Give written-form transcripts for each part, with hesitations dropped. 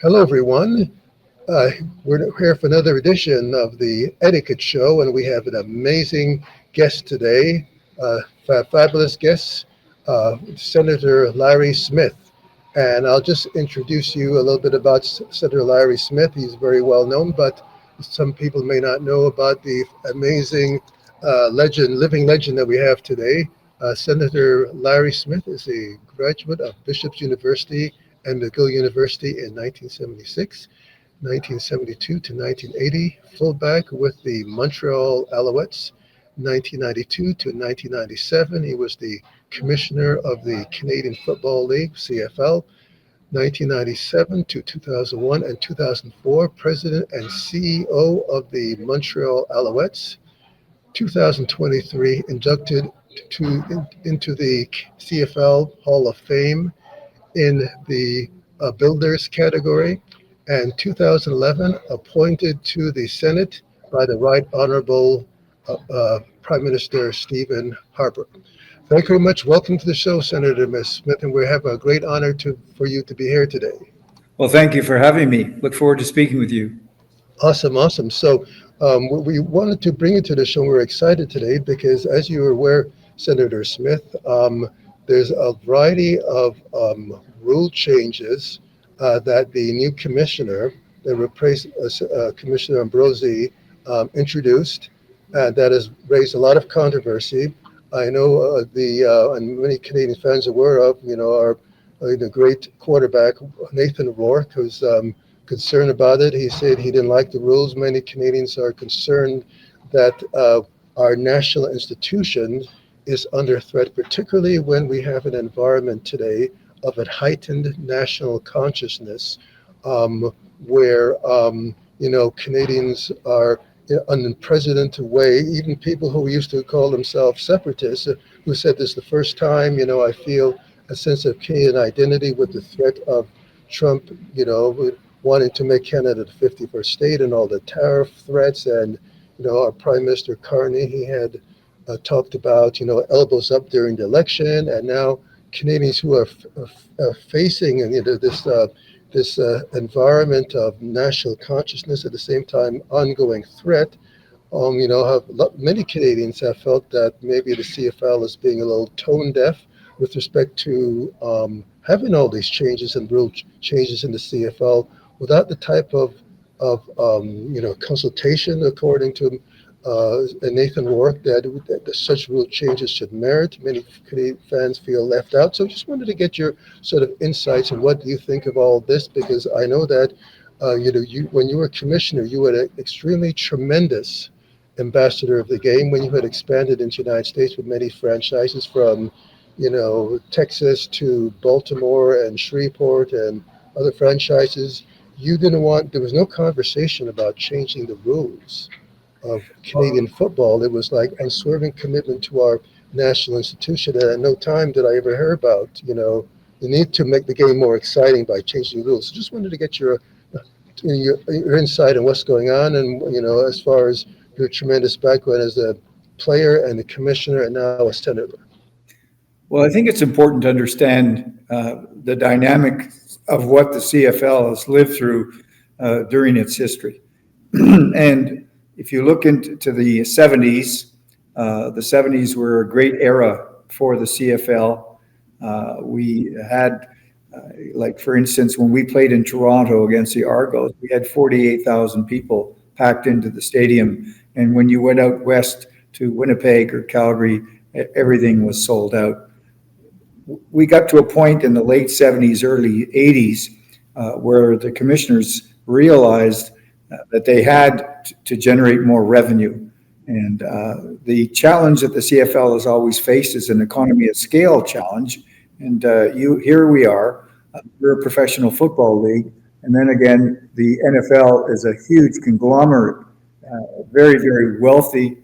Hello, everyone. Uh, we're here for another edition of the Etiquette Show, and we have an amazing guest today, fabulous guest, Senator Larry Smith. And I'll just introduce you a little bit about Senator Larry Smith. He's very well known, but some people may not know about the amazing living legend that we have today. Senator Larry Smith is a graduate of Bishop's University and McGill University in 1976. 1972 to 1980, fullback with the Montreal Alouettes. 1992 to 1997, he was the commissioner of the Canadian Football League, CFL. 1997 to 2001 and 2004, president and CEO of the Montreal Alouettes. 2023, inducted into the CFL Hall of Fame in the builders category, and 2011 appointed to the Senate by the Right Honorable Prime Minister Stephen Harper. Thank you very much. Welcome to the show, Senator Ms. Smith, and we have a great honor for you to be here today. Well, thank you for having me. Look forward to speaking with you. Awesome, awesome. So we wanted to bring you to the show. We're excited today because, as you are aware, Senator Smith, there's a variety of rule changes that the new commissioner, that replaced Commissioner Ambrosi, introduced, that has raised a lot of controversy. I know and many Canadian fans are aware of, our the great quarterback Nathan Rourke, who's concerned about it. He said he didn't like the rules. Many Canadians are concerned that our national institution is under threat, particularly when we have an environment today of a heightened national consciousness, where Canadians are in an unprecedented way. Even people who used to call themselves separatists, who said this the first time, I feel a sense of Canadian identity with the threat of Trump, wanting to make Canada the 51st state and all the tariff threats. And, our Prime Minister Carney, he had talked about, elbows up during the election. And now Canadians who are facing this environment of national consciousness, at the same time ongoing threat, many Canadians have felt that maybe the CFL is being a little tone deaf with respect to having all these changes and rule changes in the CFL without the type of consultation, according to Nathan Rourke, that such rule changes should merit. Many Canadian fans feel left out. So just wanted to get your sort of insights and what do you think of all this, because I know that when you were commissioner, you were an extremely tremendous ambassador of the game when you had expanded into the United States with many franchises from Texas to Baltimore and Shreveport and other franchises. There was no conversation about changing the rules of Canadian football. It was like unswerving commitment to our national institution. And at no time did I ever hear about, the need to make the game more exciting by changing rules. So just wanted to get your insight on what's going on. And, as far as your tremendous background as a player and a commissioner and now a senator. Well, I think it's important to understand the dynamic of what the CFL has lived through during its history. And if you look into the 70s, the 70s were a great era for the CFL. We had, for instance, when we played in Toronto against the Argos, we had 48,000 people packed into the stadium. And when you went out west to Winnipeg or Calgary, everything was sold out. We got to a point in the late 70s, early 80s, where the commissioners realized that they had to generate more revenue. And the challenge that the CFL has always faced is an economy of scale challenge. And here we are, we're a professional football league. And then again, the NFL is a huge conglomerate, very, very wealthy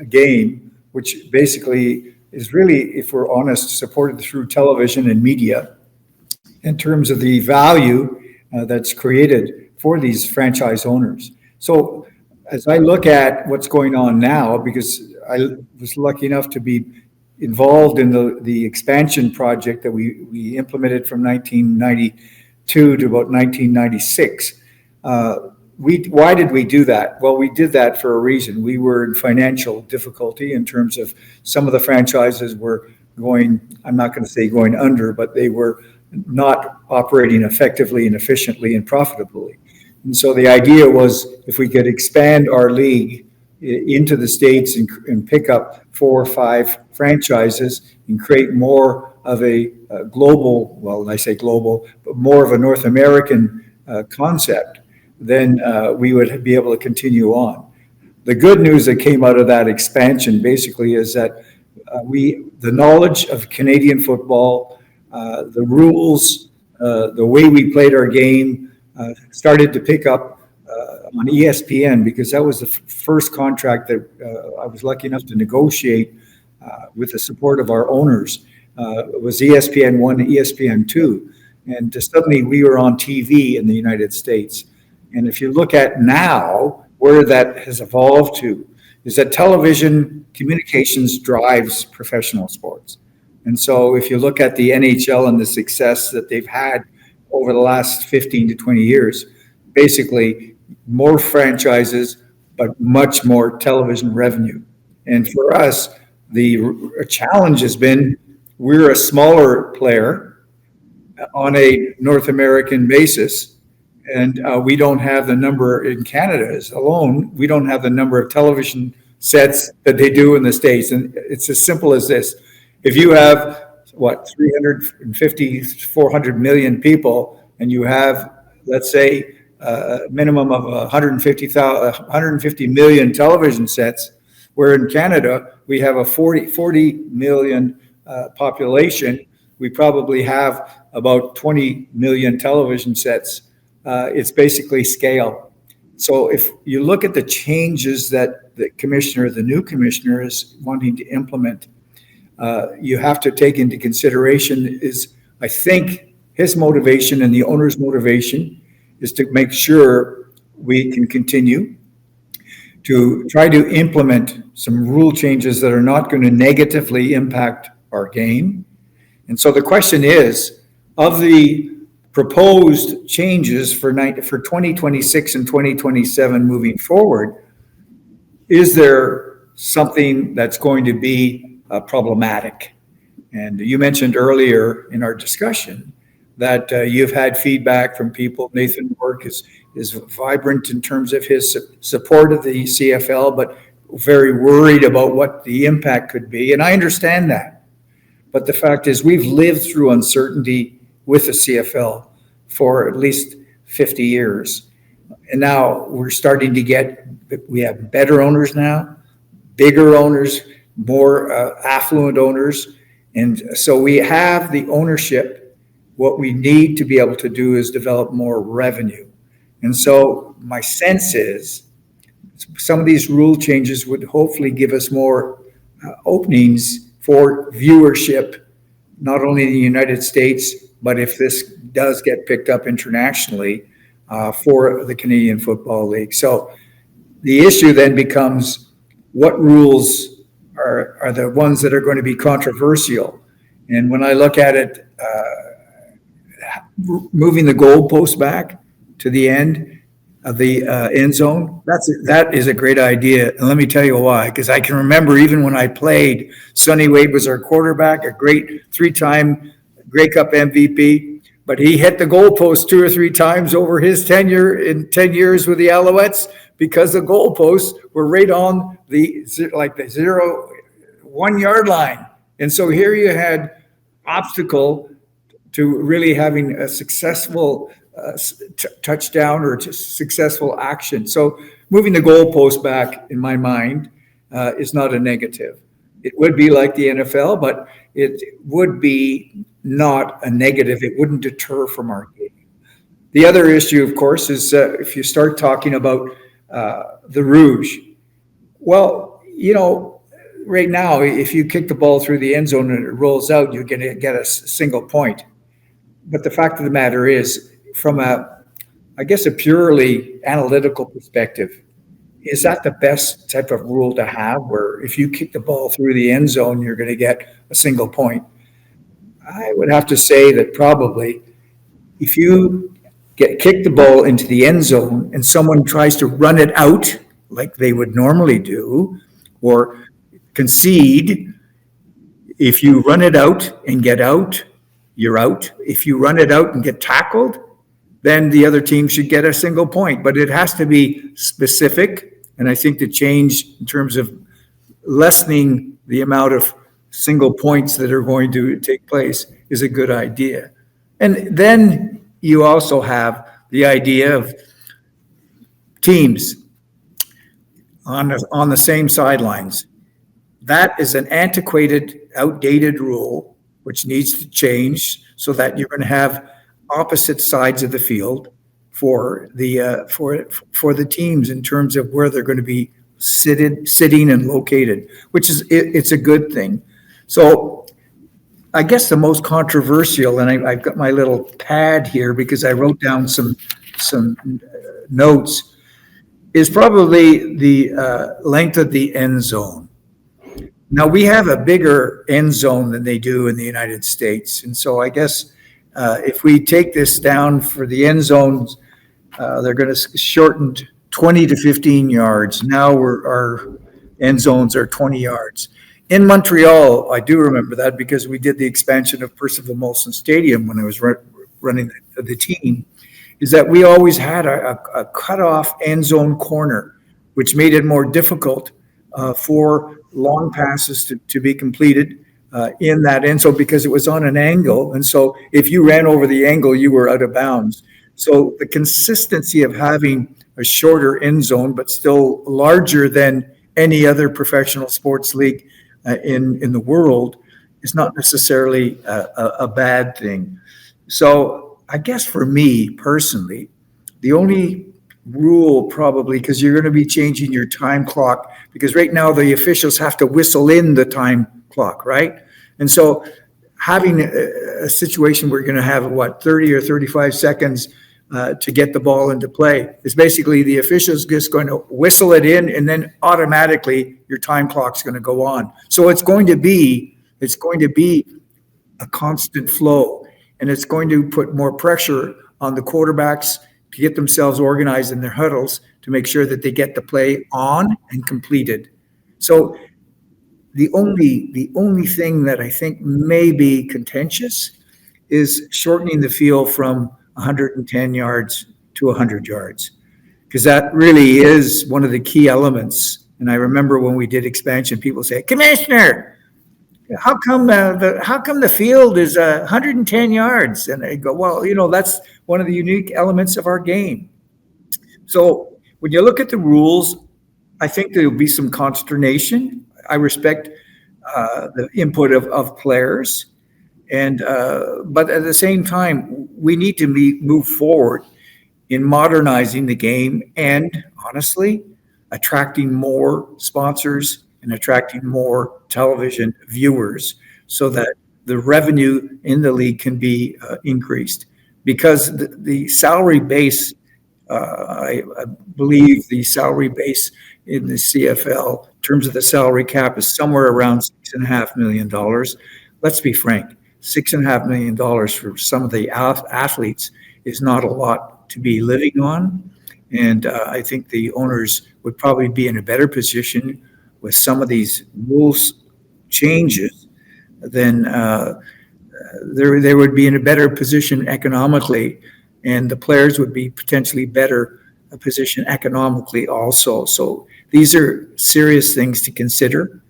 game, which basically is really, if we're honest, supported through television and media in terms of the value that's created for these franchise owners. So as I look at what's going on now, because I was lucky enough to be involved in the expansion project that we implemented from 1990 to about 1996. Why did we do that? Well, we did that for a reason. We were in financial difficulty in terms of some of the franchises were going, I'm not going to say going under, but they were not operating effectively and efficiently and profitably. And so the idea was if we could expand our league into the States and pick up 4 or 5 franchises and create more of a global, well, I say global, but more of a North American concept, then we would be able to continue on. The good news that came out of that expansion basically is that the knowledge of Canadian football, the rules, the way we played our game started to pick up on ESPN, because that was the first contract that I was lucky enough to negotiate with the support of our owners. It was ESPN1 and ESPN2. And suddenly we were on TV in the United States. And if you look at now where that has evolved to, is that television communications drives professional sports. And so if you look at the NHL and the success that they've had over the last 15 to 20 years, basically more franchises, but much more television revenue. And for us, the challenge has been we're a smaller player on a North American basis, and we don't have the number in Canada alone. We don't have the number of television sets that they do in the States. And it's as simple as this. If you have, 350, 400 million people, and you have, let's say, a minimum of 150 million television sets, where in Canada, we have a 40 million population. We probably have about 20 million television sets. It's basically scale. So if you look at the changes that the new commissioner is wanting to implement, you have to take into consideration is, I think, his motivation and the owner's motivation is to make sure we can continue to try to implement some rule changes that are not going to negatively impact our game. And so the question is, of the proposed changes for 2026 and 2027 moving forward, is there something that's going to be problematic? And you mentioned earlier in our discussion that you've had feedback from people. Nathan Work is vibrant in terms of his support of the CFL, but very worried about what the impact could be. And I understand that. But the fact is, we've lived through uncertainty with the CFL for at least 50 years. And now we're starting to we have better owners now, bigger owners, more affluent owners. And so we have the ownership. What we need to be able to do is develop more revenue. And so my sense is some of these rule changes would hopefully give us more openings for viewership, not only in the United States, but if this does get picked up internationally for the Canadian Football League. So the issue then becomes what rules are the ones that are going to be controversial. And when I look at it, moving the goalpost back to the end of the end zone, that is a great idea. And let me tell you why. Because I can remember even when I played, Sonny Wade was our quarterback, a great 3-time Grey Cup MVP. But he hit the goalpost 2 or 3 times over his tenure in 10 years with the Alouettes because the goalposts were right on the 1 yard line. And so here you had obstacle to really having a successful touchdown or successful action. So moving the goalpost back, in my mind, is not a negative. It would be like the NFL, but it would be not a negative. It wouldn't deter from our game. The other issue, of course, is if you start talking about the Rouge. Well, right now, if you kick the ball through the end zone and it rolls out, you're going to get a single point. But the fact of the matter is, from a purely analytical perspective, is that the best type of rule to have, where if you kick the ball through the end zone, you're going to get a single point? I would have to say that probably if you kick the ball into the end zone and someone tries to run it out like they would normally do, or concede, if you run it out and get out, you're out. If you run it out and get tackled, then the other team should get a single point. But it has to be specific. And I think the change in terms of lessening the amount of single points that are going to take place is a good idea. And then you also have the idea of teams on the same sidelines. That is an antiquated, outdated rule, which needs to change so that you're going to have opposite sides of the field for the teams in terms of where they're going to be sitting and located, which is it's a good thing. So I guess the most controversial, and I've got my little pad here because I wrote down some notes, is probably the length of the end zone. Now, we have a bigger end zone than they do in the United States. And so I guess if we take this down for the end zones, they're going to shorten 20 to 15 yards. Now our end zones are 20 yards. In Montreal, I do remember that because we did the expansion of Percival Molson Stadium when I was running the team, is that we always had a cutoff end zone corner, which made it more difficult for long passes to be completed in that end zone because it was on an angle. And so if you ran over the angle, you were out of bounds. So the consistency of having a shorter end zone, but still larger than any other professional sports league in the world is not necessarily a bad thing. So I guess for me personally, the only rule probably, because you're going to be changing your time clock, because right now the officials have to whistle in the time clock, right? And so having a situation where you're going to have 30 or 35 seconds to get the ball into play is basically the officials just going to whistle it in, and then automatically your time clock's going to go on. So it's going to be a constant flow, and it's going to put more pressure on the quarterbacks to get themselves organized in their huddles to make sure that they get the play on and completed. So the only thing that I think may be contentious is shortening the field from 110 yards to 100 yards, because that really is one of the key elements. And I remember when we did expansion, people say, "Commissioner, how come the field is 110 yards?" And I go, "Well, that's one of the unique elements of our game." So when you look at the rules, I think there'll be some consternation. I respect the input of players. And but at the same time, we need to move forward in modernizing the game and, honestly, attracting more sponsors and attracting more television viewers so that the revenue in the league can be increased. Because the salary base, I believe the salary base in the CFL, in terms of the salary cap, is somewhere around $6.5 million. Let's be frank. $6.5 million for some of the athletes is not a lot to be living on. And I think the owners would probably be in a better position with some of these rules changes than they would be in a better position economically, and the players would be potentially better position economically also. So these are serious things to consider.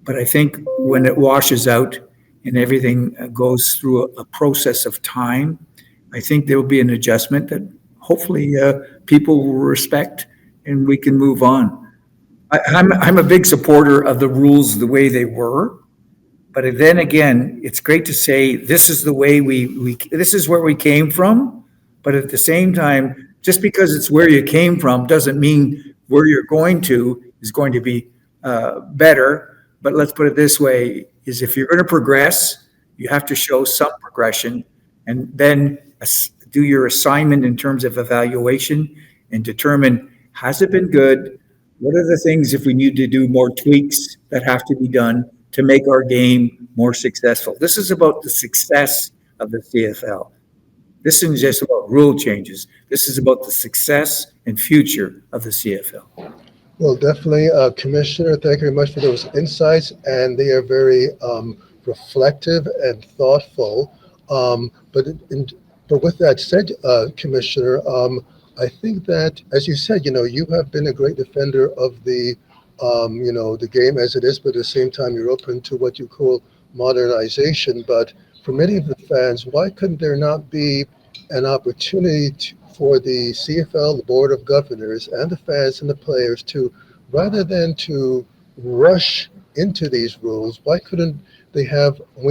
But I think when it washes out and everything goes through a process of time, I think there will be an adjustment that hopefully people will respect and we can move on. I'm a big supporter of the rules the way they were, but then again, it's great to say this is the way this is where we came from. But at the same time, just because it's where you came from doesn't mean where you're going to is going to be better. But let's put it this way, is if you're going to progress, you have to show some progression and then do your assignment in terms of evaluation and determine, has it been good? What are the things, if we need to do more tweaks, that have to be done to make our game more successful? This is about the success of the CFL. This isn't just about rule changes. This is about the success and future of the CFL. Well, definitely, Commissioner, thank you very much for those insights, and they are very reflective and thoughtful. But with that said, Commissioner, I think that, as you said, you have been a great defender of the game as it is, but at the same time, you're open to what you call modernization. But for many of the fans, why couldn't there not be an opportunity for the CFL, the Board of Governors, and the fans and the players to, rather than to rush into these rules, why couldn't we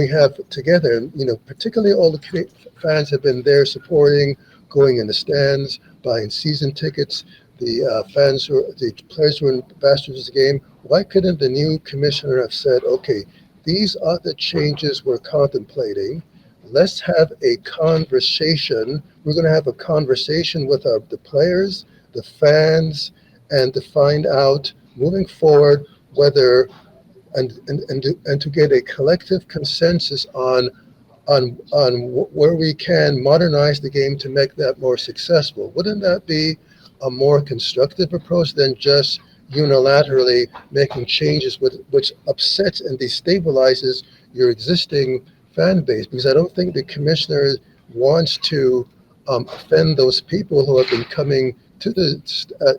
have together, particularly all the fans have been there supporting, going in the stands, buying season tickets, the players who are ambassadors of the game. Why couldn't the new commissioner have said, okay, these are the changes we're contemplating. Let's have a conversation. We're going to have a conversation with the players, the fans, and to find out moving forward whether and to get a collective consensus on where we can modernize the game to make that more successful. Wouldn't that be a more constructive approach than just unilaterally making changes which upsets and destabilizes your existing fan base? Because I don't think the commissioner wants to offend those people who have been coming to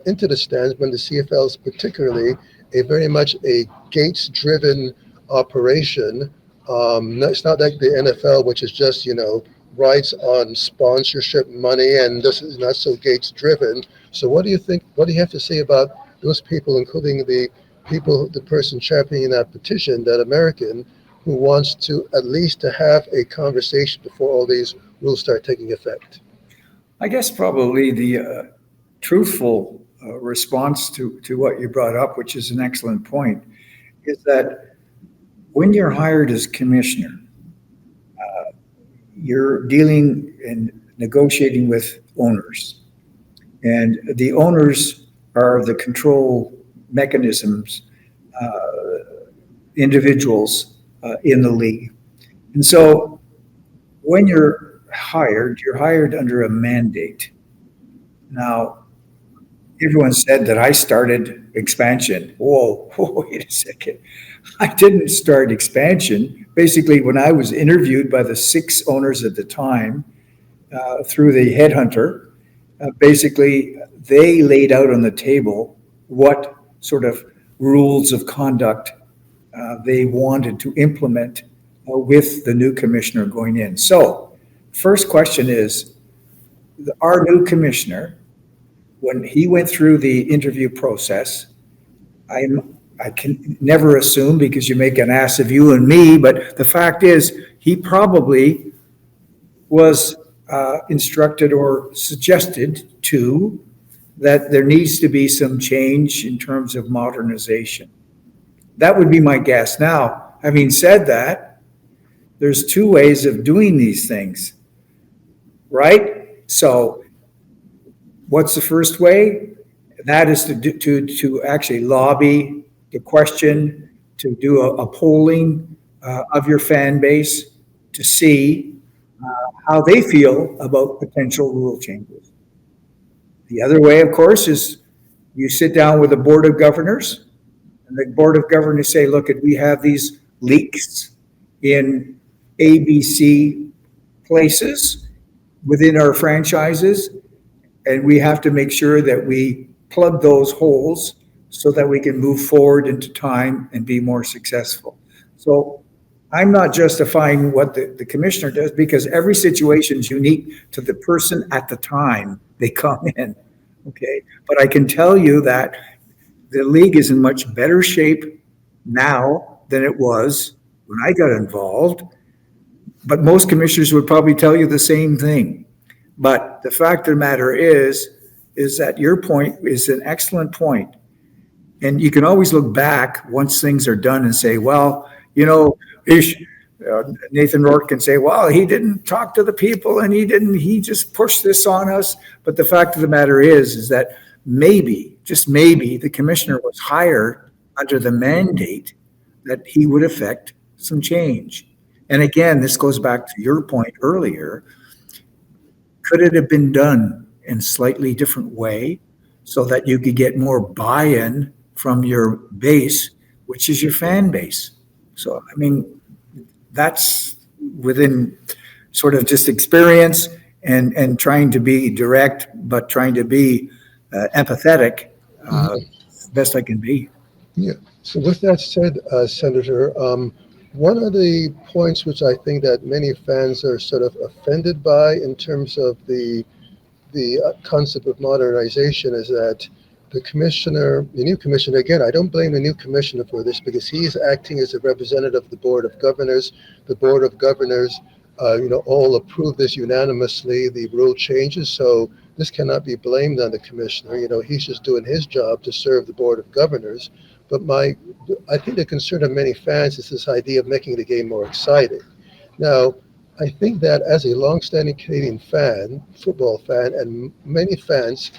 into the stands when the CFL is particularly a very much a gates-driven operation. It's not like the NFL, which is just rides on sponsorship money, and this is not so gates-driven. So, what do you think? What do you have to say about those people, including the person championing that petition, that American, who wants to at least to have a conversation before all these rules start taking effect? I guess probably the truthful response to what you brought up, which is an excellent point, is that when you're hired as commissioner, you're dealing and negotiating with owners. And the owners are the control mechanisms, individuals in the league. And so when you're hired under a mandate. Now, everyone said that I started expansion. Whoa, wait a second. I didn't start expansion. Basically, when I was interviewed by the 6 owners at the time through the headhunter, basically they laid out on the table what sort of rules of conduct they wanted to implement with the new commissioner going in. So, first question is, our new commissioner, when he went through the interview process, I can never assume because you make an ass of you and me, but the fact is he probably was instructed or suggested to that there needs to be some change in terms of modernization. That would be my guess. Now, having said that, there's 2 ways of doing these things, right? So what's the first way? That is to actually lobby, to question, to do a polling of your fan base to see how they feel about potential rule changes. The other way, of course, is you sit down with the Board of Governors, and the Board of Governors say, look, we have these leaks in ABC places within our franchises, and we have to make sure that we plug those holes so that we can move forward into time and be more successful. So I'm not justifying what the commissioner does because every situation is unique to the person at the time they come in. Okay. But I can tell you that the league is in much better shape now than it was when I got involved. But most commissioners would probably tell you the same thing. But the fact of the matter is that your point is an excellent point. And you can always look back once things are done and say, well, Nathan Rourke can say, well, he didn't talk to the people and he just pushed this on us. But the fact of the matter is that maybe, just maybe, the commissioner was hired under the mandate that he would affect some change. And again, this goes back to your point earlier. could it have been done in slightly different way so that you could get more buy-in from your base, which is your fan base? So, I mean, that's within sort of just experience and trying to be direct, but trying to be empathetic, Mhm. best I can be. Yeah. So with that said, Senator, one of the points which I think that many fans are sort of offended by in terms of the concept of modernization is that the new commissioner, again, I don't blame the new commissioner for this because he's acting as a representative of the board of governors. The board of governors, all approved this unanimously, the rule changes. So this cannot be blamed on the commissioner. He's just doing his job to serve the board of governors. But I think the concern of many fans is this idea of making the game more exciting. Now, I think that as a longstanding Canadian fan, football fan, and many fans,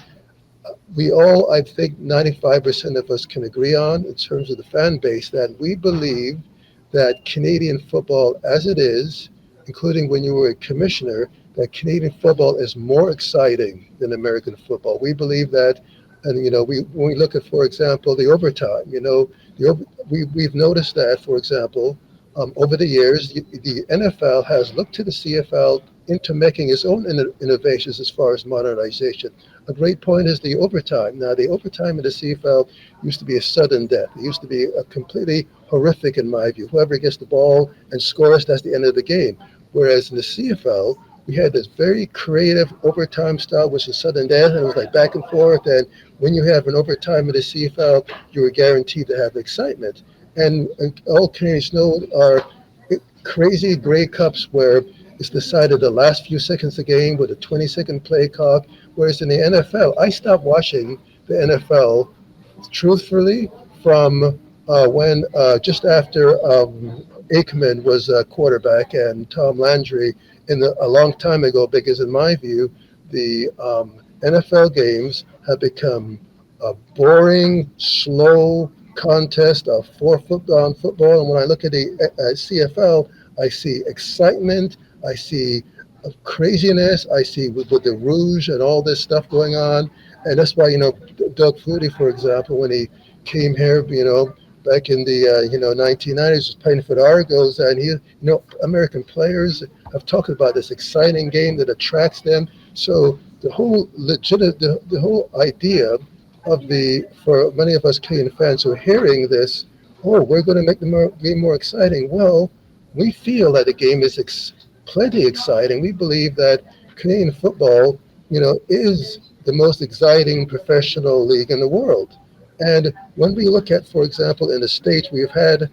we all, I think 95% of us can agree on, in terms of the fan base, that we believe that Canadian football as it is, including when you were a commissioner, that Canadian football is more exciting than American football. We believe that, and when we look at, for example, the overtime, we've noticed that, for example, over the years, the NFL has looked to the CFL into making its own innovations as far as modernization. A great point is the overtime. Now, the overtime in the CFL used to be a sudden death. It used to be a completely horrific, in my view. Whoever gets the ball and scores, that's the end of the game. Whereas in the CFL, we had this very creative overtime style, which is sudden death, and it was like back and forth. And when you have an overtime in the CFL, you were guaranteed to have excitement. And all Canadians know are crazy Grey Cups where it's decided the last few seconds of the game with a 20-second play clock. Whereas in the NFL, I stopped watching the NFL truthfully from when just after Aikman was a quarterback and Tom Landry a long time ago, because in my view, the NFL games have become a boring, slow contest of football. And when I look at the CFL, I see excitement. I see craziness. I see with the Rouge and all this stuff going on. And that's why, Doug Flutie, for example, when he came here, back in the 1990s, was playing for the Argos, and American players have talked about this exciting game that attracts them. So the whole idea for many of us Canadian fans who are hearing this, oh, we're going to make the game more exciting. Well, we feel that the game is plenty exciting. We believe that Canadian football, is the most exciting professional league in the world. And when we look at, for example, in the States, we've had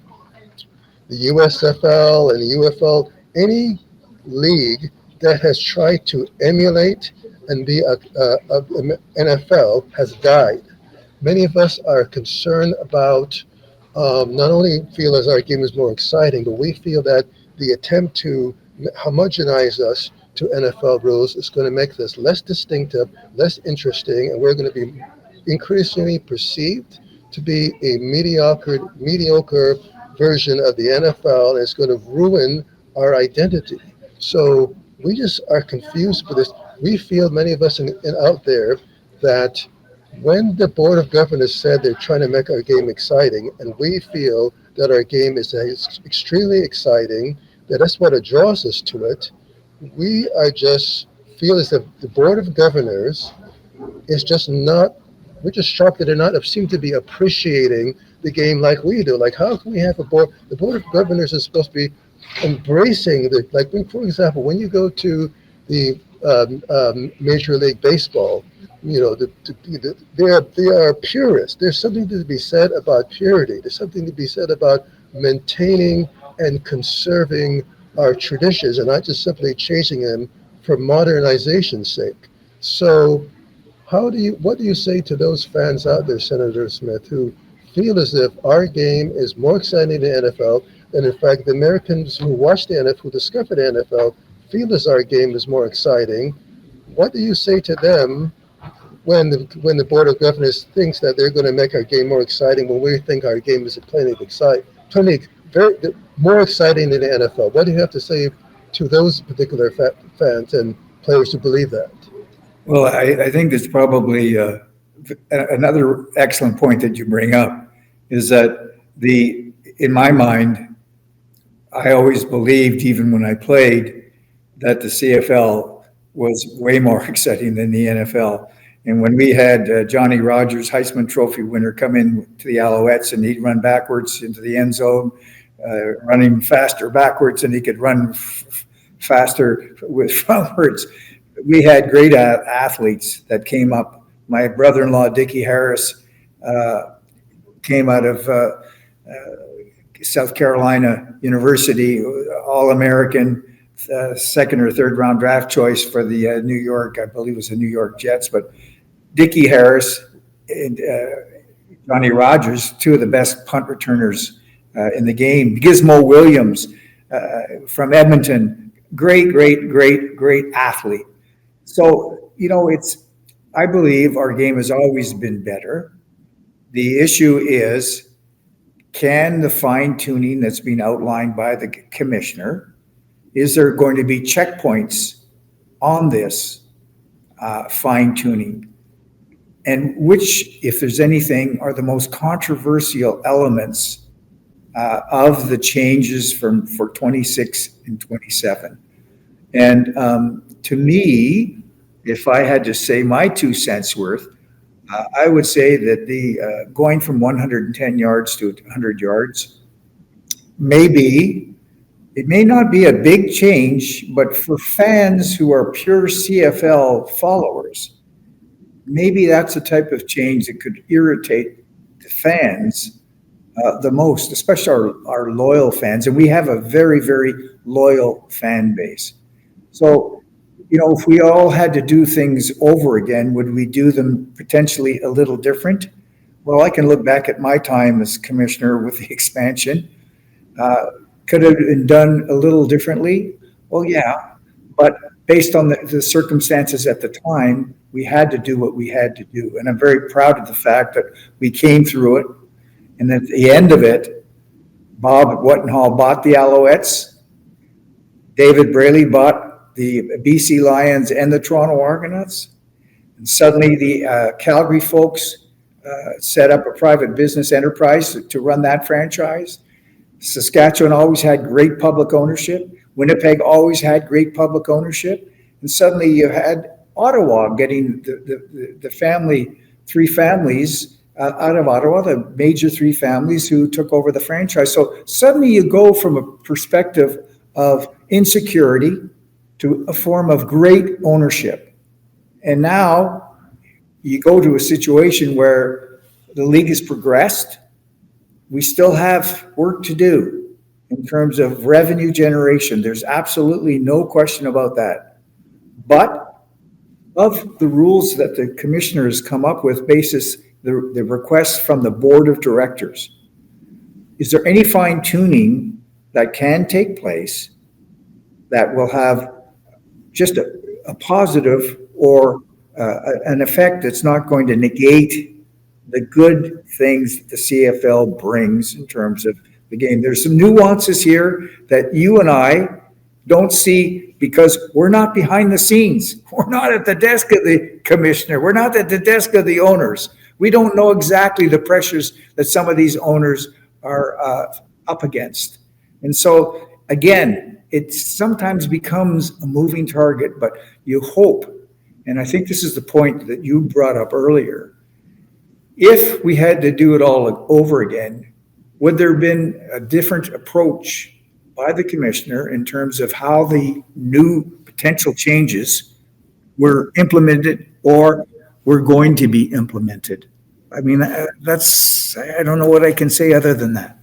the USFL and the UFL, any league that has tried to emulate and be a NFL has died. Many of us are concerned about not only feel as our game is more exciting, but we feel that the attempt to homogenize us to NFL rules is going to make this less distinctive, less interesting, and we're going to be increasingly perceived to be a mediocre version of the NFL, and it's going to ruin our identity. So we just are confused with this. We feel, many of us out there, that when the Board of Governors said they're trying to make our game exciting, and we feel that our game is extremely exciting, that's what draws us to it, we are just feel as if the Board of Governors is just not, we're just shocked that they're not seem to be appreciating the game like we do. Like, how can we have the Board of Governors is supposed to be embracing like, for example, when you go to the Major League Baseball, they are purists. There's something to be said about purity. There's something to be said about maintaining and conserving our traditions and not just simply changing them for modernization's sake. So what do you say to those fans out there, Senator Smith, who feel as if our game is more exciting than the NFL, and in fact, the Americans who watch the NFL, who discover the NFL, feel as our game is more exciting? What do you say to them when the Board of Governors thinks that they're going to make our game more exciting when we think our game is plenty very more exciting than the NFL? What do you have to say to those particular fans, and players to believe that. Well, I think that's probably another excellent point that you bring up is that in my mind, I always believed, even when I played, that the CFL was way more exciting than the NFL. And when we had Johnny Rogers, Heisman Trophy winner, come in to the Alouettes and he'd run backwards into the end zone, running faster backwards than he could run faster with frontwards. We had great athletes that came up. My brother-in-law, Dickie Harris, came out of South Carolina University, All-American, second or third round draft choice for the New York, I believe it was the New York Jets. But Dickie Harris and Johnny Rogers, two of the best punt returners in the game. Gizmo Williams from Edmonton, great athlete. So, I believe our game has always been better. The issue is, can the fine tuning that's been outlined by the commissioner, is there going to be checkpoints on this fine tuning? And which, if there's anything, are the most controversial elements of the changes for 26 and 27? And to me, if I had to say my 2 cents worth, I would say that the going from 110 yards to 100 yards, it may not be a big change, but for fans who are pure CFL followers, maybe that's a type of change that could irritate the fans the most, especially our loyal fans. And we have a very, very loyal fan base. So, if we all had to do things over again, would we do them potentially a little different? Well, I can look back at my time as commissioner with the expansion. Could have been done a little differently? Well, yeah, but based on the circumstances at the time, we had to do what we had to do. And I'm very proud of the fact that we came through it. And at the end of it, Bob Wettenhall bought the Alouettes. David Braley bought the BC Lions and the Toronto Argonauts. And suddenly the Calgary folks set up a private business enterprise to run that franchise. Saskatchewan always had great public ownership. Winnipeg always had great public ownership. And suddenly you had Ottawa getting the three families out of Ottawa, the major three families who took over the franchise. So suddenly you go from a perspective of insecurity to a form of great ownership. And now you go to a situation where the league has progressed. We still have work to do in terms of revenue generation. There's absolutely no question about that. But of the rules that the commissioner has come up with basis the request from the board of directors, is there any fine tuning that can take place that will have just a positive or an effect that's not going to negate the good things that the CFL brings in terms of the game? There's some nuances here that you and I don't see because we're not behind the scenes. We're not at the desk of the commissioner. We're not at the desk of the owners. We don't know exactly the pressures that some of these owners are up against. And so, again, it sometimes becomes a moving target, but you hope, and I think this is the point that you brought up earlier, if we had to do it all over again, would there have been a different approach by the commissioner in terms of how the new potential changes were implemented or were going to be implemented? I mean, I don't know what I can say other than that.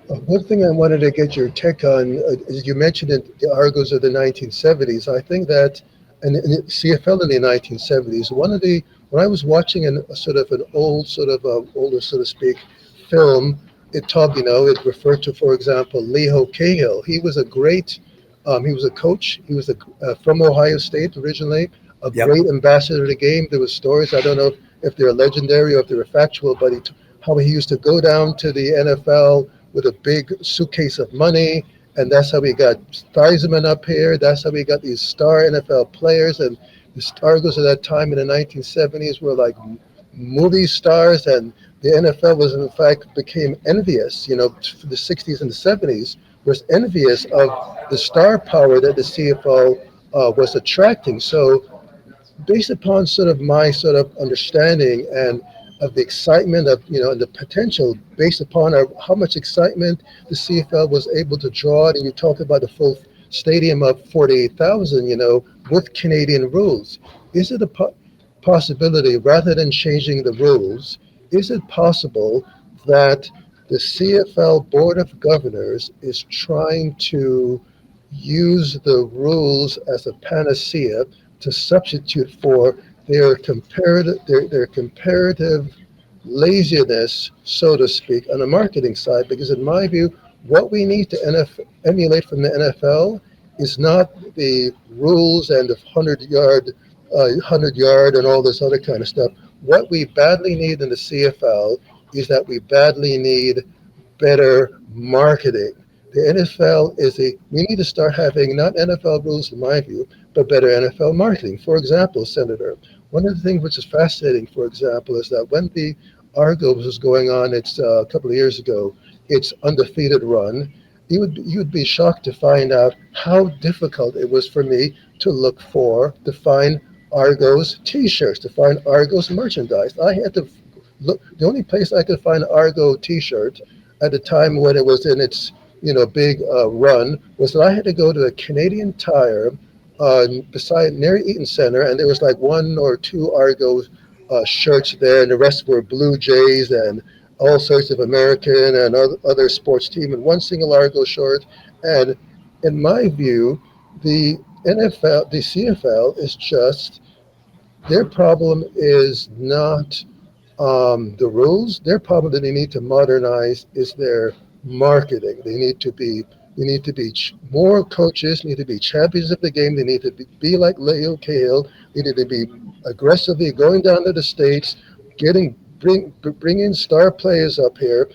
One thing I wanted to get your take on is you mentioned it, the Argos of the 1970s. I think that, and CFL in the 1970s, when I was watching a sort of an older, so to speak, film, it talked, it referred to, for example, Leo Cahill. He was a great, he was a coach. He was from Ohio State originally, a great ambassador to the game. There was stories, I don't know if they're legendary or if they're factual, but how he used to go down to the NFL with a big suitcase of money And that's how we got Theismann up here. That's how we got these star NFL players. And the Argos at that time in the 1970s were like movie stars, and the NFL was in fact became envious. For the 60s and the 70s was envious of the star power that the CFL was attracting. So based upon sort of my sort of understanding and of the excitement of and the potential based upon how much excitement the CFL was able to draw, and you talk about a full stadium of 48,000, with Canadian rules. Is it a possibility, rather than changing the rules, is it possible that the CFL Board of Governors is trying to use the rules as a panacea to substitute for their comparative laziness, so to speak, on the marketing side? Because in my view, what we need to emulate from the NFL is not the rules and the 100 yard and all this other kind of stuff. What we badly need in the CFL is that we badly need better marketing. The NFL we need to start having not NFL rules in my view, but better NFL marketing. For example, Senator, one of the things which is fascinating, for example, is that when the Argos was going on a couple of years ago, its undefeated run, you would be shocked to find out how difficult it was for me to find Argos T-shirts, to find Argos merchandise. I had to look. The only place I could find Argo T-shirt at the time when it was in its big run was that I had to go to a Canadian Tire beside near Eaton Center, and there was like one or two Argo shirts there, and the rest were Blue Jays and all sorts of American and other sports team, and one single Argo shirt. And in my view, the CFL is just, their problem is not the rules. Their problem that they need to modernize is their marketing. They need to be more coaches, need to be champions of the game. They need to be like Leo Cahill. They need to be aggressively going down to the States, bringing star players up here,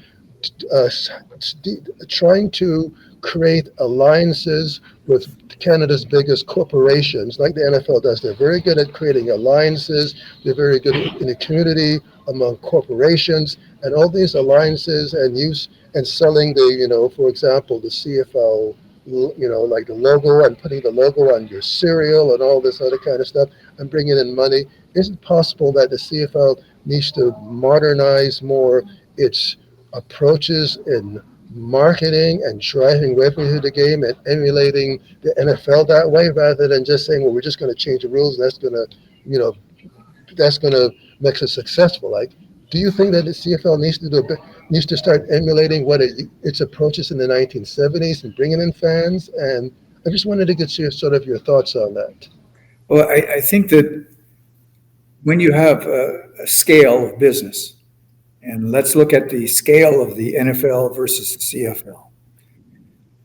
trying to create alliances with Canada's biggest corporations, like the NFL does. They're very good at creating alliances. They're very good in the community among corporations, and all these alliances and selling for example, the CFL, like the logo, and putting the logo on your cereal and all this other kind of stuff, and bringing in money. Is it possible that the CFL needs to modernize more its approaches in marketing and driving revenue to the game and emulating the NFL that way, rather than just saying, well, we're just going to change the rules and that's going to make us successful? Like, do you think that the CFL needs to start emulating its approaches in the 1970s and bringing in fans? And I just wanted to get your thoughts on that. Well, I think that when you have a scale of business, and let's look at the scale of the NFL versus the CFL,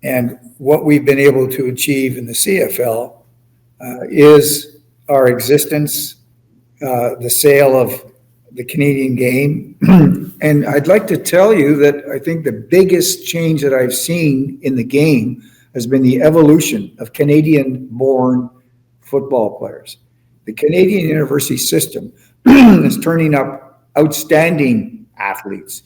and what we've been able to achieve in the CFL is our existence, the sale of the Canadian game. And I'd like to tell you that I think the biggest change that I've seen in the game has been the evolution of Canadian-born football players. The Canadian university system is turning up outstanding athletes.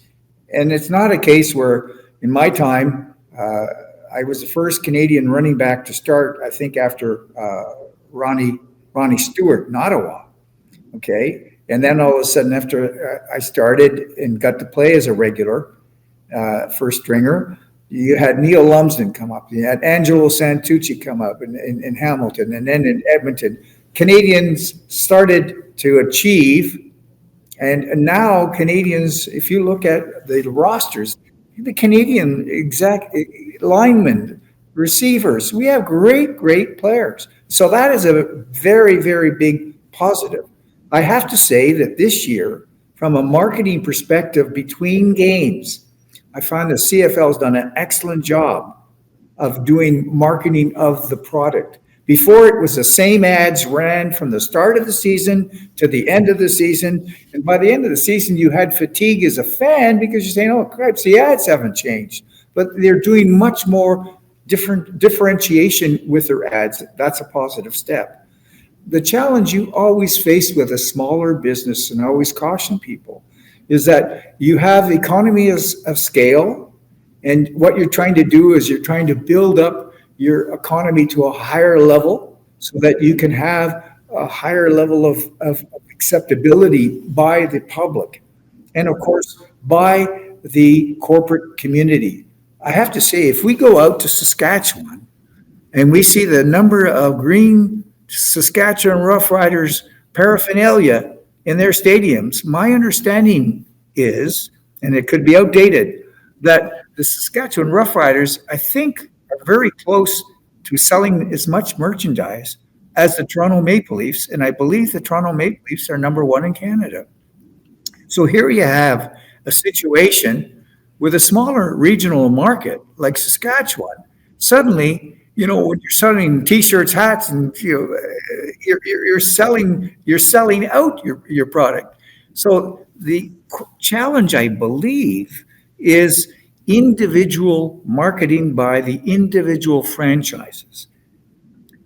And it's not a case where, in my time, I was the first Canadian running back to start, I think, after Ronnie Stewart in Ottawa. Okay. And then all of a sudden, after I started and got to play as a regular first stringer, you had Neil Lumsden come up. You had Angelo Santucci come up in Hamilton, and then in Edmonton. Canadians started to achieve, and now Canadians, if you look at the rosters, the Canadian exact linemen, receivers, we have great players. So that is a very, very big positive. I have to say that this year, from a marketing perspective between games, I find the CFL has done an excellent job of doing marketing of the product. Before, it was the same ads ran from the start of the season to the end of the season. And by the end of the season, you had fatigue as a fan because you're saying, oh, crap, the ads haven't changed. But they're doing much more differentiation with their ads. That's a positive step. The challenge you always face with a smaller business, and I always caution people, is that you have economies of scale, and what you're trying to do is you're trying to build up your economy to a higher level so that you can have a higher level of acceptability by the public and, of course, by the corporate community. I have to say, if we go out to Saskatchewan and we see the number of green Saskatchewan Roughriders paraphernalia in their stadiums, my understanding is, and it could be outdated, that the Saskatchewan Roughriders, I think, are very close to selling as much merchandise as the Toronto Maple Leafs, and I believe the Toronto Maple Leafs are number one in Canada. So here you have a situation with a smaller regional market like Saskatchewan. Suddenly, when you're selling T-shirts, hats, and you're selling out your product. So the challenge, I believe, is individual marketing by the individual franchises.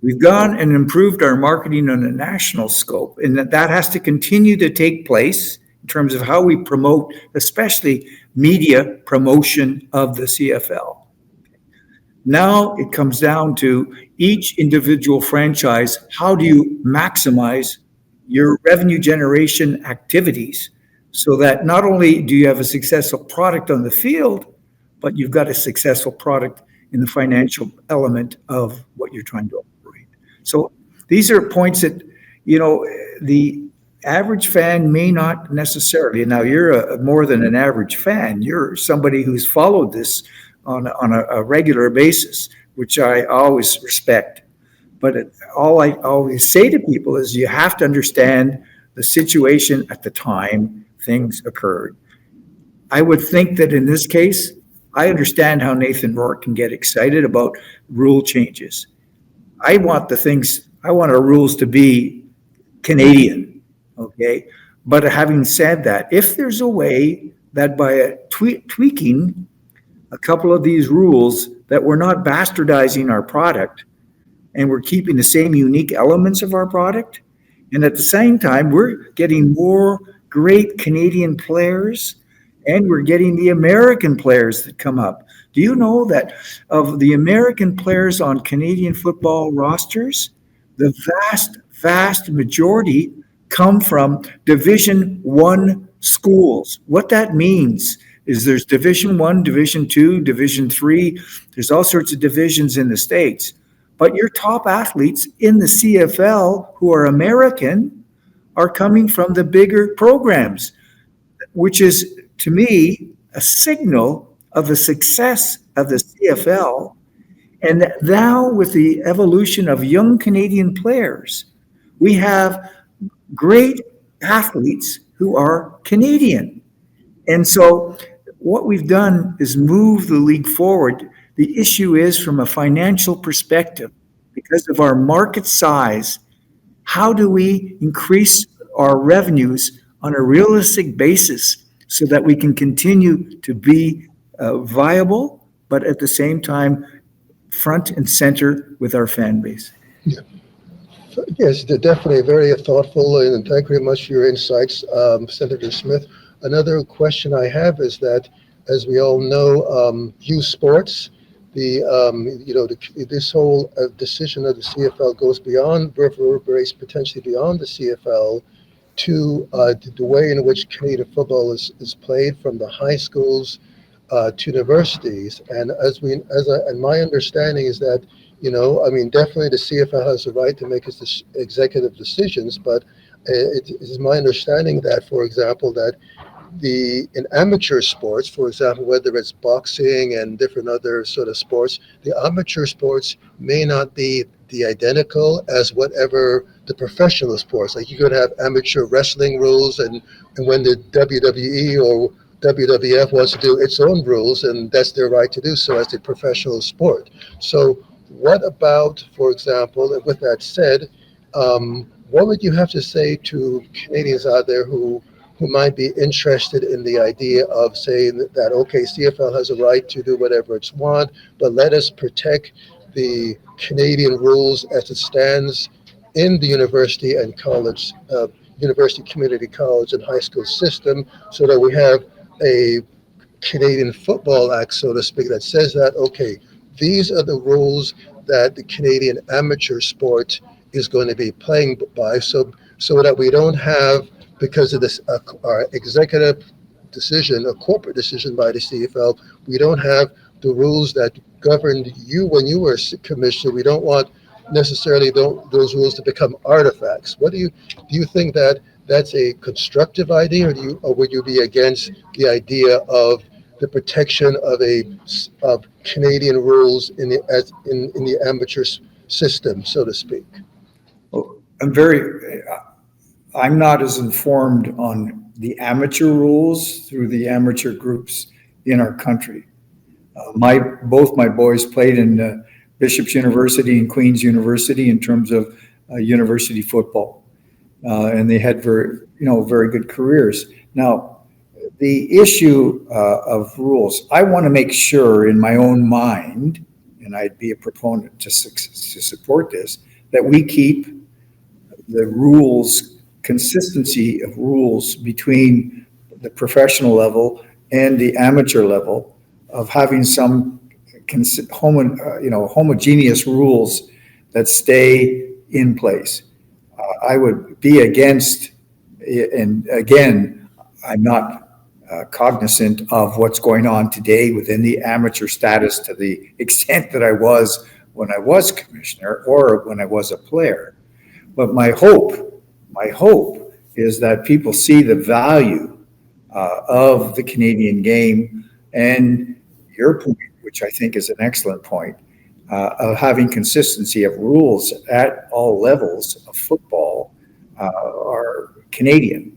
We've gone and improved our marketing on a national scope, and that has to continue to take place in terms of how we promote, especially media promotion of the CFL. Now it comes down to each individual franchise. How do you maximize your revenue generation activities so that not only do you have a successful product on the field, but you've got a successful product in the financial element of what you're trying to operate. So these are points that, the average fan may not necessarily. Now you're more than an average fan. You're somebody who's followed this on a regular basis, which I always respect. But all I always say to people is you have to understand the situation at the time things occurred. I would think that in this case, I understand how Nathan Rourke can get excited about rule changes. I want our rules to be Canadian, okay? But having said that, if there's a way that by tweaking a couple of these rules that we're not bastardizing our product and we're keeping the same unique elements of our product, and at the same time, we're getting more great Canadian players and we're getting the American players that come up. Do you know that of the American players on Canadian football rosters, the vast majority come from Division I schools? What that means is there's Division I, Division II, Division III. There's all sorts of divisions in the States. But your top athletes in the CFL who are American are coming from the bigger programs, which is, to me, a signal of the success of the CFL. And now with the evolution of young Canadian players, we have great athletes who are Canadian. And so what we've done is move the league forward. The issue is from a financial perspective, because of our market size, how do we increase our revenues on a realistic basis so that we can continue to be viable, but at the same time, front and center with our fan base? Yeah. Yes, they're definitely very thoughtful, and thank you very much for your insights, Senator Smith. Another question I have is that, as we all know, youth sports, this whole decision of the CFL goes beyond, reverberates potentially beyond the CFL to the way in which Canadian football is played from the high schools to universities. And and my understanding is that, definitely the CFL has the right to make its executive decisions, but it is my understanding that, for example, that in amateur sports, for example, whether it's boxing and different other sort of sports, the amateur sports may not be the identical as whatever the professional sports. Like you could have amateur wrestling rules, and when the WWE or WWF wants to do its own rules, and that's their right to do so as a professional sport. So what about, for example, and with that said, what would you have to say to Canadians out there who who might be interested in the idea of saying that, okay, CFL has a right to do whatever it's want, but let us protect the Canadian rules as it stands in the university and college, university community college and high school system, so that we have a Canadian Football Act, so to speak, that says that, okay, these are the rules that the Canadian amateur sport is going to be playing by, so that we don't have, because of this our executive decision, a corporate decision by the CFL, we don't have the rules that governed you when you were commissioner. We don't want necessarily those rules to become artifacts. What do you think that that's a constructive idea, or would you be against the idea of the protection of Canadian rules in the amateur system, so to speak? Well, I'm not as informed on the amateur rules through the amateur groups in our country. Both my boys played in Bishop's University and Queen's University in terms of university football, and they had very good careers. Now, the issue of rules, I want to make sure in my own mind, and I'd be a proponent to support this, that we keep the rules, consistency of rules between the professional level and the amateur level, of having some homogeneous rules that stay in place. I would be against, and again, I'm not cognizant of what's going on today within the amateur status to the extent that I was when I was commissioner or when I was a player. But my hope is that people see the value of the Canadian game, and your point, which I think is an excellent point, of having consistency of rules at all levels of football are Canadian.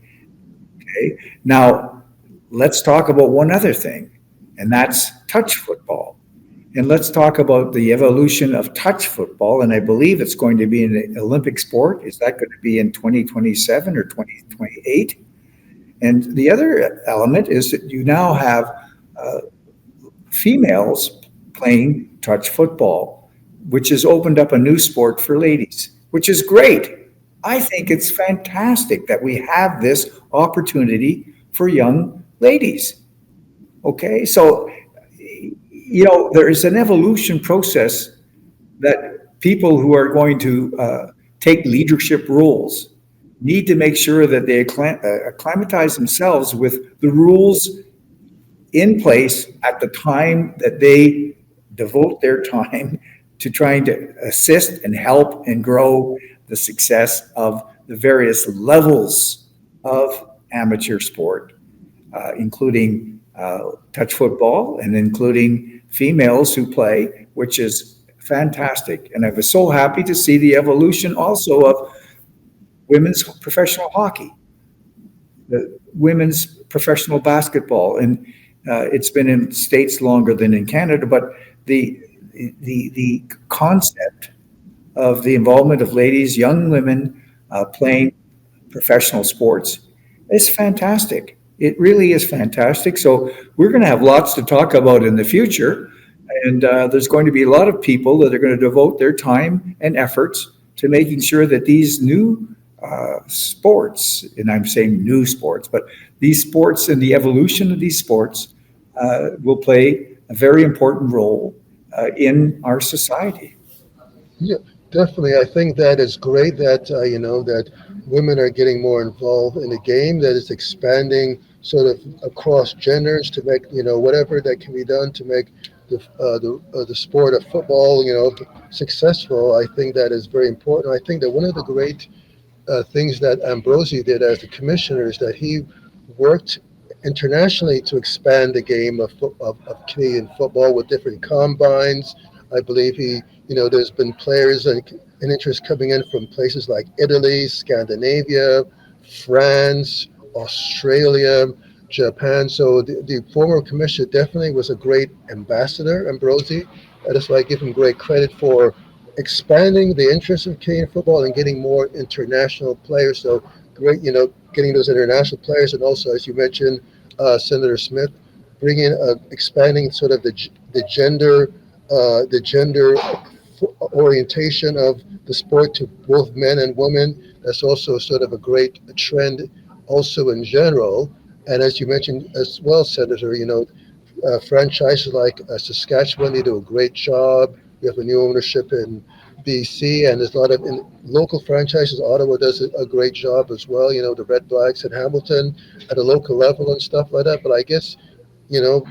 Okay, now let's talk about one other thing, and that's touch football. And let's talk about the evolution of touch football. And I believe it's going to be an Olympic sport. Is that going to be in 2027 or 2028? And the other element is that you now have females playing touch football, which has opened up a new sport for ladies, which is great. I think it's fantastic that we have this opportunity for young ladies. Okay, so there is an evolution process that people who are going to take leadership roles need to make sure that they acclimatize themselves with the rules in place at the time that they devote their time to trying to assist and help and grow the success of the various levels of amateur sport, including touch football and including females who play, which is fantastic. And I was so happy to see the evolution also of women's professional hockey, the women's professional basketball, and it's been in States longer than in Canada, but the concept of the involvement of ladies, young women playing professional sports is fantastic. It really is fantastic. So we're going to have lots to talk about in the future, and there's going to be a lot of people that are going to devote their time and efforts to making sure that these new sports, and I'm saying new sports, but these sports and the evolution of these sports will play a very important role in our society. Yeah, definitely. I think that is great that that women are getting more involved in the game, that it's expanding sort of across genders to make whatever that can be done to make the sport of football successful. I think that is very important. I think that one of the great things that Ambrosi did as the commissioner is that he worked internationally to expand the game of Canadian football with different combines. I believe there's been players and interest coming in from places like Italy, Scandinavia, France, Australia, Japan. So the former commissioner definitely was a great ambassador, Ambrosi. That's why I give him great credit for expanding the interest of Canadian football and getting more international players. So great, getting those international players, and also, as you mentioned, Senator Smith, bringing, expanding sort of the gender orientation of the sport to both men and women. That's also sort of a great trend, also in general. And as you mentioned as well, Senator, franchises like Saskatchewan, they do a great job. We have a new ownership in BC, and there's a lot of local franchises. Ottawa does a great job as well. The Red Blacks in Hamilton at a local level and stuff like that. But I guess, you know,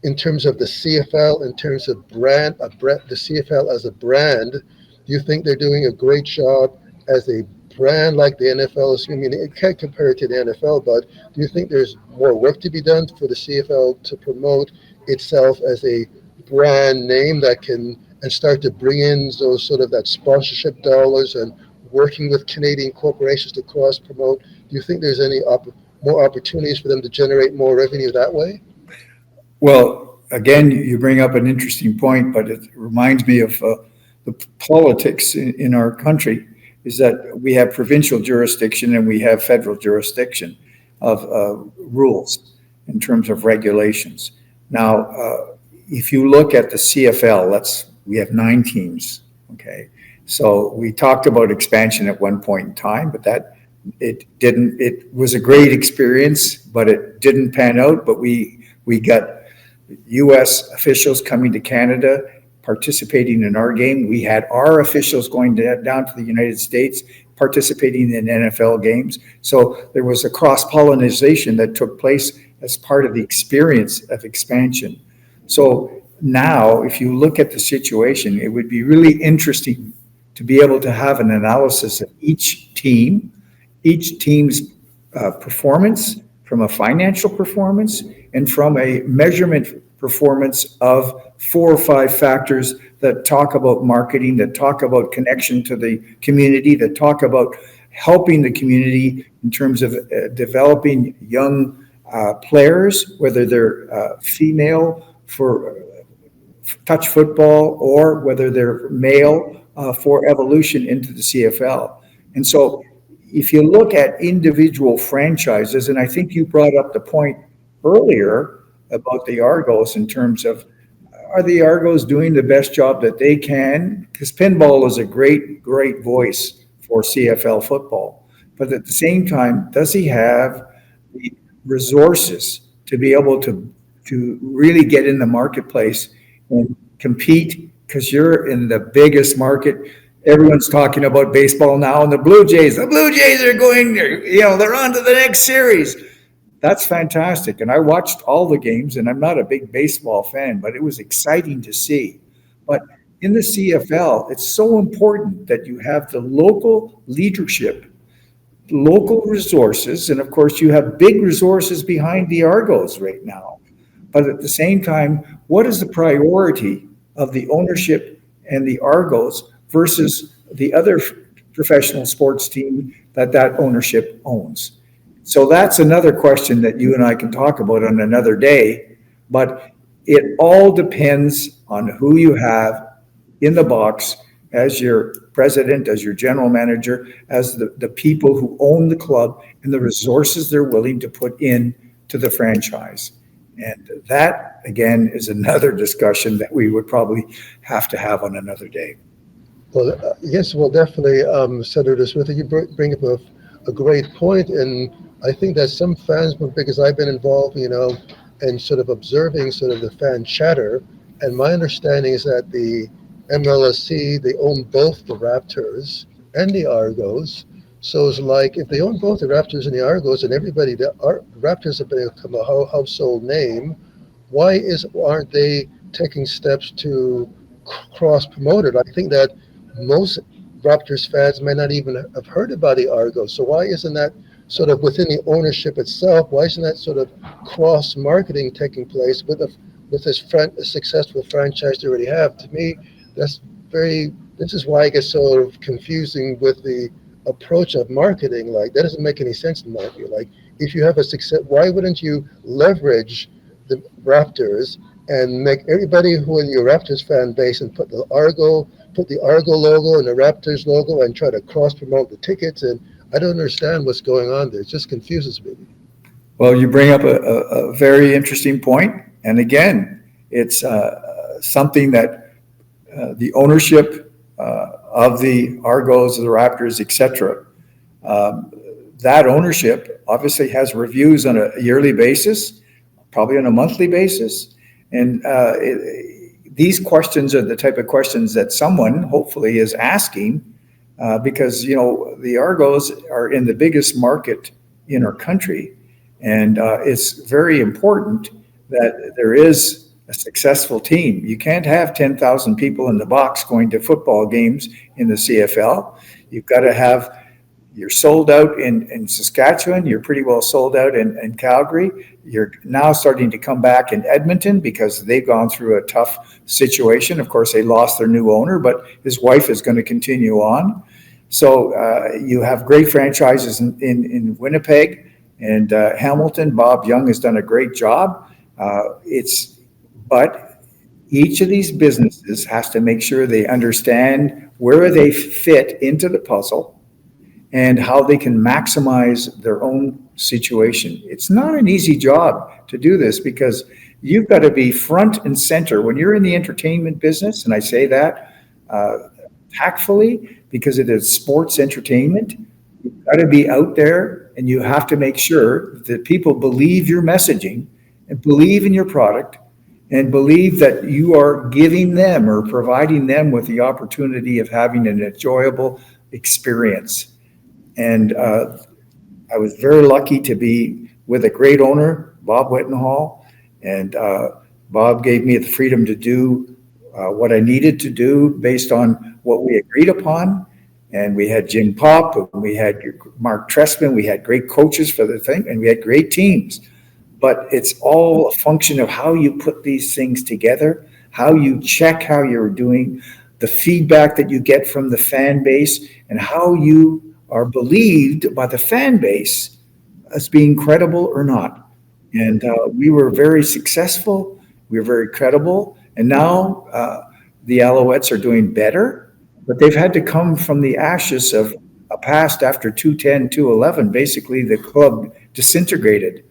in terms of the CFL, in terms of the CFL as a brand, do you think they're doing a great job as a brand like the NFL is? I mean, it can't compare it to the NFL, but do you think there's more work to be done for the CFL to promote itself as a brand name that can and start to bring in those sort of that sponsorship dollars and working with Canadian corporations to cross promote? Do you think there's any more opportunities for them to generate more revenue that way? Well, again, you bring up an interesting point, but it reminds me of the politics in our country is that we have provincial jurisdiction and we have federal jurisdiction of rules in terms of regulations. Now, if you look at the CFL, we have 9 teams, okay? So we talked about expansion at one point in time, but it was a great experience, but it didn't pan out. But we got U.S. officials coming to Canada, participating in our game. We had our officials going down to the United States, participating in NFL games. So there was a cross-pollination that took place as part of the experience of expansion. So now, if you look at the situation, it would be really interesting to be able to have an analysis of each team's performance, from a financial performance and from a measurement performance of 4 or 5 factors that talk about marketing, that talk about connection to the community, that talk about helping the community in terms of developing young players, whether they're female for touch football or whether they're male for evolution into the CFL. And so if you look at individual franchises, and I think you brought up the point earlier about the Argos in terms of, are the Argos doing the best job that they can? Because pinball is a great voice for CFL football. But at the same time, does he have the resources to be able to really get in the marketplace and compete? Because you're in the biggest market. Everyone's talking about baseball now, and the Blue Jays are going, they're on to the next series. That's fantastic. And I watched all the games, and I'm not a big baseball fan, but it was exciting to see. But in the CFL, it's so important that you have the local leadership, local resources, and of course you have big resources behind the Argos right now. But at the same time, what is the priority of the ownership and the Argos versus the other professional sports team that ownership owns? So that's another question that you and I can talk about on another day, but it all depends on who you have in the box as your president, as your general manager, as the people who own the club and the resources they're willing to put in to the franchise. And that, again, is another discussion that we would probably have to have on another day. Well, yes, well, definitely, Senator Smith, you bring up a great point, and I think that some fans, because I've been involved, and sort of observing sort of the fan chatter, and my understanding is that the MLSC, they own both the Raptors and the Argos. So it's like if they own both the Raptors and the Argos, and the Raptors have become a household name, why aren't they taking steps to cross promote it? I think that most Raptors fans may not even have heard about the Argos. So why isn't that sort of within the ownership itself? Why isn't that sort of cross marketing taking place with a successful franchise they already have? To me, this is why it gets sort of confusing with the approach of marketing. Like, that doesn't make any sense in my view. Like, if you have a success, why wouldn't you leverage the Raptors and make everybody who in your Raptors fan base and put the Argo logo and the Raptors logo and try to cross promote the tickets? And I don't understand what's going on there. It just confuses me. Well, you bring up a very interesting point, and again, it's something that the ownership of the Argos, the Raptors, etc. That ownership obviously has reviews on a yearly basis, probably on a monthly basis, and these questions are the type of questions that someone hopefully is asking, because the Argos are in the biggest market in our country, and it's very important that there is a successful team. You can't have 10,000 people in the box going to football games in the CFL. You've got to have, you're sold out in Saskatchewan, you're pretty well sold out in Calgary. You're now starting to come back in Edmonton because they've gone through a tough situation. Of course, they lost their new owner, but his wife is going to continue on. So you have great franchises in Winnipeg and Hamilton. Bob Young has done a great job. But each of these businesses has to make sure they understand where they fit into the puzzle and how they can maximize their own situation. It's not an easy job to do this because you've got to be front and center when you're in the entertainment business. And I say that tactfully because it is sports entertainment. You've got to be out there and you have to make sure that people believe your messaging and believe in your product and believe that you are giving them or providing them with the opportunity of having an enjoyable experience. And I was very lucky to be with a great owner, Bob Wittenhall, and Bob gave me the freedom to do what I needed to do based on what we agreed upon. And we had Jim Pop, and we had Mark Trestman, we had great coaches for the thing, and we had great teams. But it's all a function of how you put these things together, how you check how you're doing, the feedback that you get from the fan base, and how you are believed by the fan base as being credible or not. And we were very successful. We were very credible. And now the Alouettes are doing better, but they've had to come from the ashes of a past after 210, 211. Basically, the club disintegrated.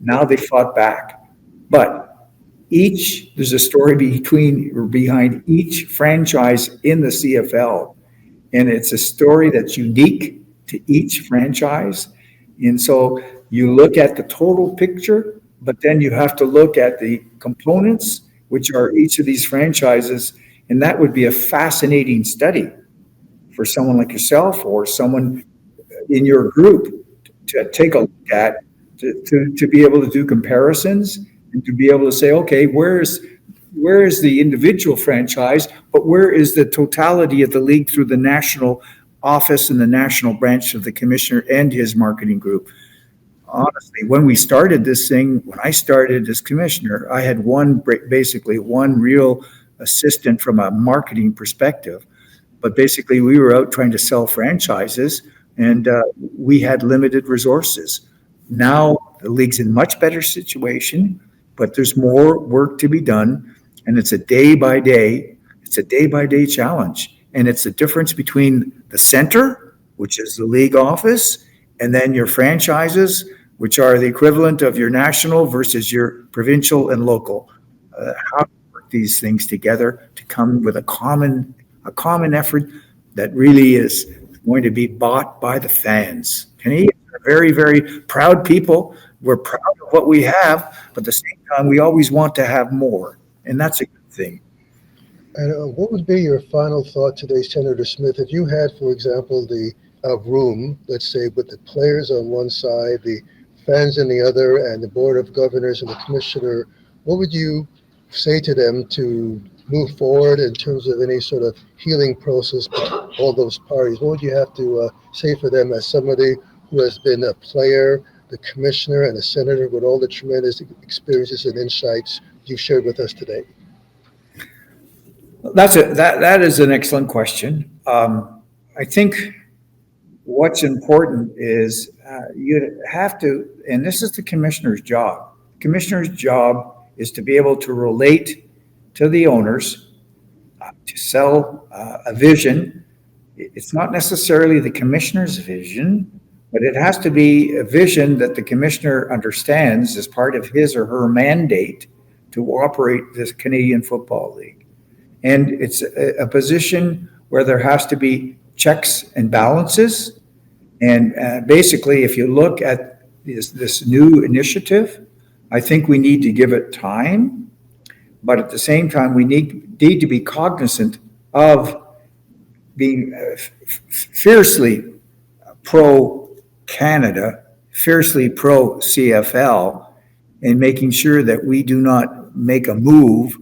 Now they fought back. But there's a story behind each franchise in the CFL. And it's a story that's unique to each franchise. And so you look at the total picture, but then you have to look at the components, which are each of these franchises. And that would be a fascinating study for someone like yourself or someone in your group to take a look at, to be able to do comparisons and to be able to say, okay, where is the individual franchise, but where is the totality of the league through the national office and the national branch of the commissioner and his marketing group? Honestly, when we started this thing, when I started as commissioner, I had basically one real assistant from a marketing perspective. But basically, we were out trying to sell franchises, and we had limited resources. Now the league's in much better situation, but there's more work to be done, and it's a day-by-day challenge. And it's the difference between the center, which is the league office, and then your franchises, which are the equivalent of your national versus your provincial and local. How to work these things together to come with a common effort that really is going to be bought by the fans. Canadians are very, very proud people. We're proud of what we have, but at the same time, we always want to have more, and that's a good thing. And what would be your final thought today, Senator Smith, if you had, for example, the room, let's say, with the players on one side, the fans on the other, and the Board of Governors and the Commissioner, what would you say to them to move forward in terms of any sort of healing process between all those parties? What would you have to say for them as somebody who has been a player, the Commissioner, and a Senator with all the tremendous experiences and insights you've shared with us today? That is an excellent question. I think what's important is you have to, and this is the commissioner's job. The commissioner's job is to be able to relate to the owners, to sell a vision. It's not necessarily the commissioner's vision, But it has to be a vision that the commissioner understands as part of his or her mandate to operate this Canadian Football League. And it's a position where there has to be checks and balances. And basically, if you look at this new initiative, I think we need to give it time. But at the same time, we need to be cognizant of being fiercely pro-Canada, fiercely pro-CFL, and making sure that we do not make a move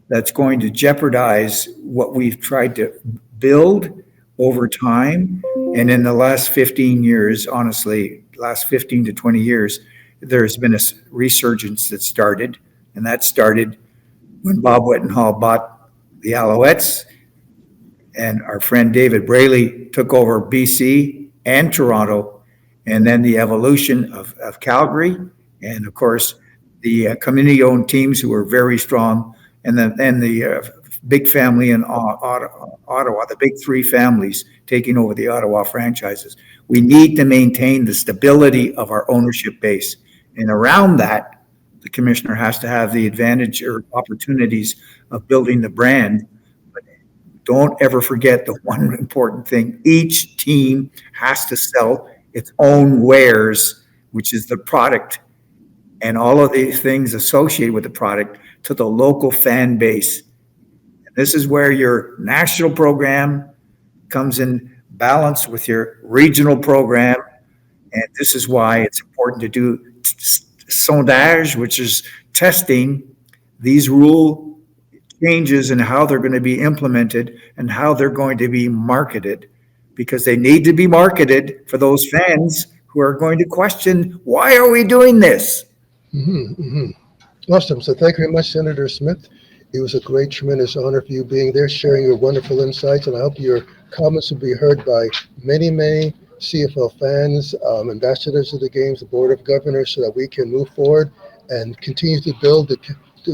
that's going to jeopardize what we've tried to build over time. And in the last 15 years, honestly, last 15 to 20 years, there's been a resurgence that started, and that started when Bob Whittenhall bought the Alouettes, and our friend David Braley took over BC and Toronto, and then the evolution of Calgary, and of course, the community-owned teams who were very strong, and then the big family in Ottawa, the big three families taking over the Ottawa franchises. We need to maintain the stability of our ownership base. And around that, the commissioner has to have the advantage or opportunities of building the brand. But don't ever forget the one important thing. Each team has to sell its own wares, which is the product and all of these things associated with the product, to the local fan base. And this is where your national program comes in balance with your regional program. And this is why it's important to do sondage, which is testing these rule changes and how they're going to be implemented and how they're going to be marketed, because they need to be marketed for those fans who are going to question, why are we doing this? Awesome. So thank you very much, Senator Smith. It was a great, tremendous honor for you being there, sharing your wonderful insights, and I hope your comments will be heard by many, many CFL fans, ambassadors of the games, the Board of Governors, so that we can move forward and continue to build the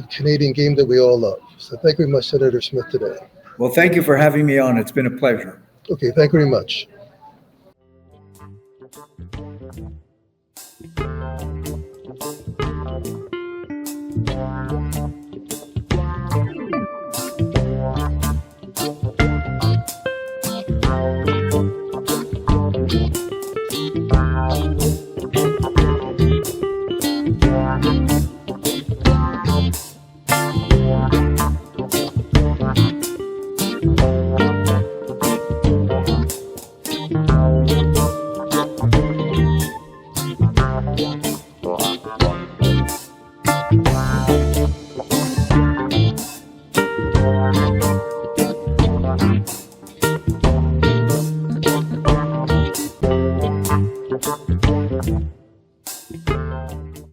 Canadian game that we all love. So thank you very much, Senator Smith, today. Well, thank you for having me on. It's been a pleasure. Okay, thank you very much.